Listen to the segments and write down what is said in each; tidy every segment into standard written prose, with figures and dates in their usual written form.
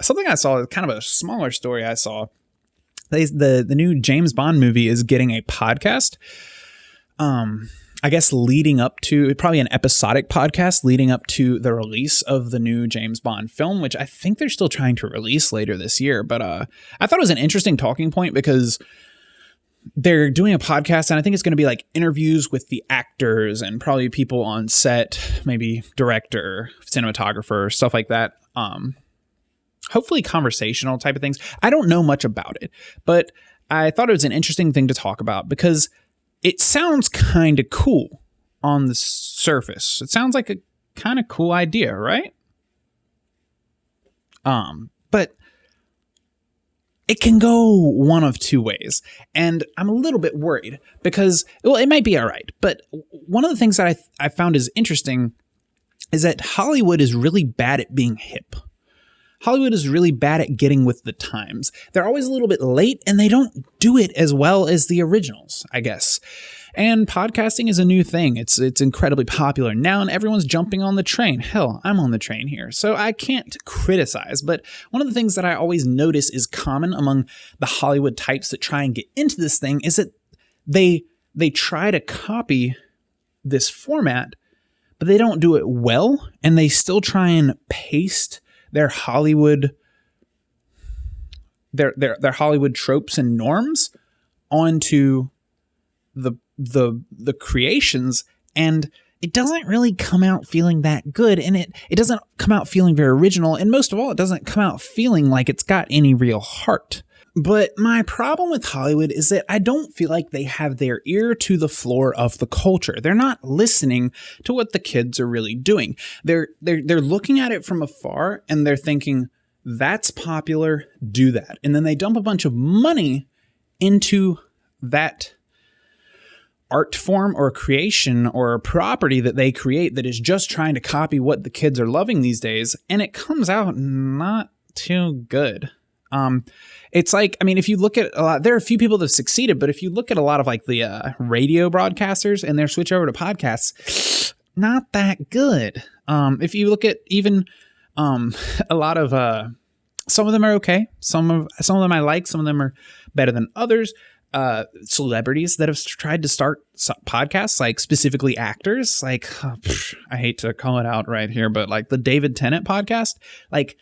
something I saw, kind of a smaller story I saw. The new James Bond movie is getting a podcast. I guess leading up to, probably an episodic podcast leading up to the release of the new James Bond film, which I think they're still trying to release later this year. But I thought it was an interesting talking point because they're doing a podcast, and I think it's going to be like interviews with the actors and probably people on set, maybe director, cinematographer, stuff like that. Hopefully conversational type of things. I don't know much about it, but I thought it was an interesting thing to talk about because it sounds kind of cool on the surface. It sounds like a kind of cool idea, right? But it can go one of two ways. And I'm a little bit worried because, well, it might be all right. But one of the things that I found is interesting is that Hollywood is really bad at being hip. Hollywood is really bad at getting with the times. They're always a little bit late, and they don't do it as well as the originals, I guess. And podcasting is a new thing. It's incredibly popular now, and everyone's jumping on the train. Hell, I'm on the train here, so I can't criticize. But one of the things that I always notice is common among the Hollywood types that try and get into this thing is that they try to copy this format, but they don't do it well, and they still try and paste their Hollywood Hollywood tropes and norms onto the creations, and it doesn't really come out feeling that good, and it doesn't come out feeling very original, and most of all, it doesn't come out feeling like it's got any real heart. But my problem with Hollywood is that I don't feel like they have their ear to the floor of the culture. They're not listening to what the kids are really doing. They're looking at it from afar, and they're thinking, that's popular, do that. And then they dump a bunch of money into that art form or creation or property that they create that is just trying to copy what the kids are loving these days, and it comes out not too good. It's like, I mean, if you look at a lot, there are a few people that have succeeded, but if you look at a lot of like the radio broadcasters and their switch over to podcasts, not that good. If you look at even a lot of some of them are okay. Some of them I like. Some of them are better than others. Celebrities that have tried to start podcasts, like specifically actors, like I hate to call it out right here, but like the David Tennant podcast, like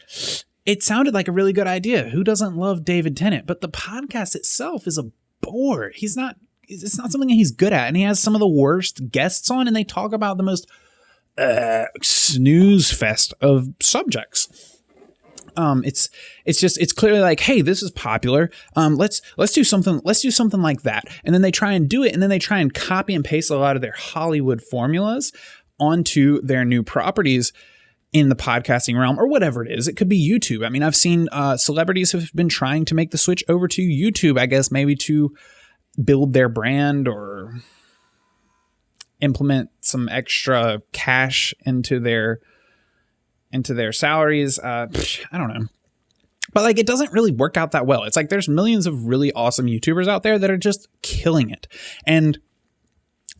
it sounded like a really good idea. Who doesn't love David Tennant? But the podcast itself is a bore. It's not something that he's good at. And he has some of the worst guests on, and they talk about the most snooze fest of subjects. It's clearly like, hey, this is popular. Let's do something like that. And then they try and do it, and then they try and copy and paste a lot of their Hollywood formulas onto their new properties in the podcasting realm, or whatever it is. It could be YouTube. I mean, I've seen celebrities have been trying to make the switch over to YouTube, I guess maybe to build their brand or implement some extra cash into their salaries. I don't know. But like, it doesn't really work out that well. It's like there's millions of really awesome YouTubers out there that are just killing it. And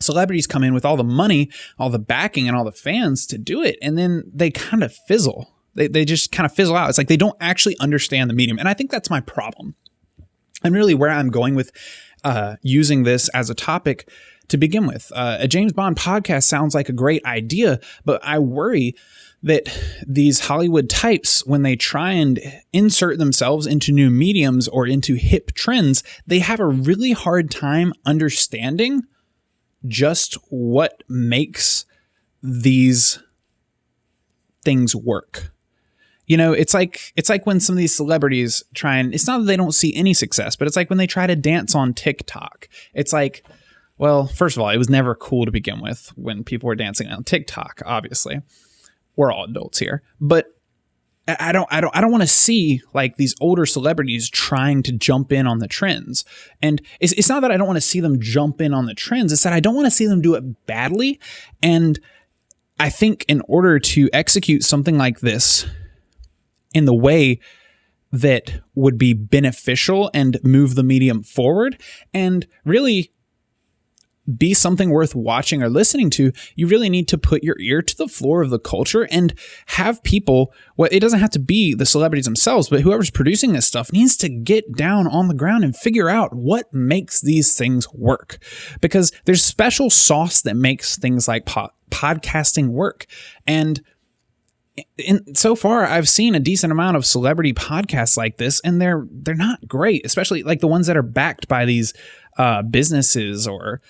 celebrities come in with all the money, all the backing, and all the fans to do it. And then they kind of fizzle. They just kind of fizzle out. It's like they don't actually understand the medium. And I think that's my problem. And really where I'm going with using this as a topic to begin with. A James Bond podcast sounds like a great idea, but I worry that these Hollywood types, when they try and insert themselves into new mediums or into hip trends, they have a really hard time understanding just what makes these things work. You know, it's like when some of these celebrities try and, it's not that they don't see any success, but it's like when they try to dance on TikTok. It's like, well, first of all, it was never cool to begin with when people were dancing on TikTok, obviously. We're all adults here, but I don't want to see like these older celebrities trying to jump in on the trends. And it's not that I don't want to see them jump in on the trends. It's that I don't want to see them do it badly. And I think in order to execute something like this in the way that would be beneficial and move the medium forward and really be something worth watching or listening to, you really need to put your ear to the floor of the culture and have people, well, it doesn't have to be the celebrities themselves, but whoever's producing this stuff needs to get down on the ground and figure out what makes these things work. Because there's special sauce that makes things like podcasting work. And so far, I've seen a decent amount of celebrity podcasts like this, and they're not great, especially like the ones that are backed by these businesses or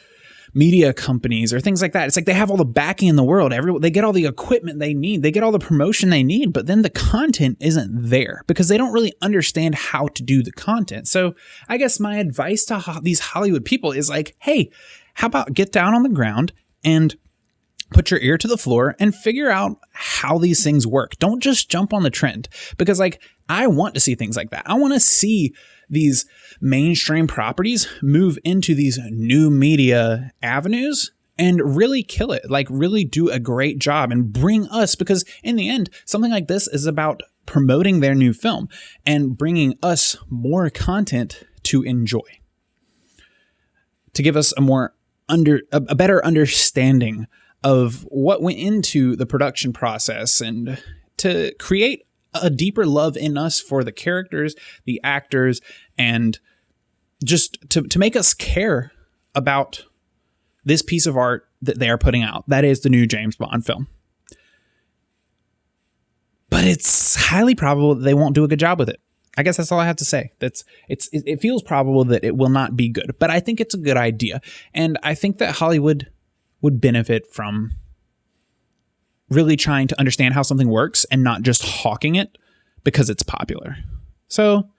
media companies or things like that. It's like they have all the backing in the world. They get all the equipment they need. They get all the promotion they need, but then the content isn't there because they don't really understand how to do the content. So I guess my advice to these Hollywood people is like, hey, how about get down on the ground and put your ear to the floor and figure out how these things work. Don't just jump on the trend, because like I want to see things like that. I want to see these mainstream properties move into these new media avenues and really kill it, like really do a great job and bring us, because in the end, something like this is about promoting their new film and bringing us more content to enjoy, to give us a better understanding of what went into the production process and to create a deeper love in us for the characters, the actors, and just to make us care about this piece of art that they are putting out. That is the new James Bond film. But it's highly probable that they won't do a good job with it. I guess that's all I have to say. It feels probable that it will not be good, but I think it's a good idea. And I think that Hollywood would benefit from really trying to understand how something works and not just hawking it because it's popular. So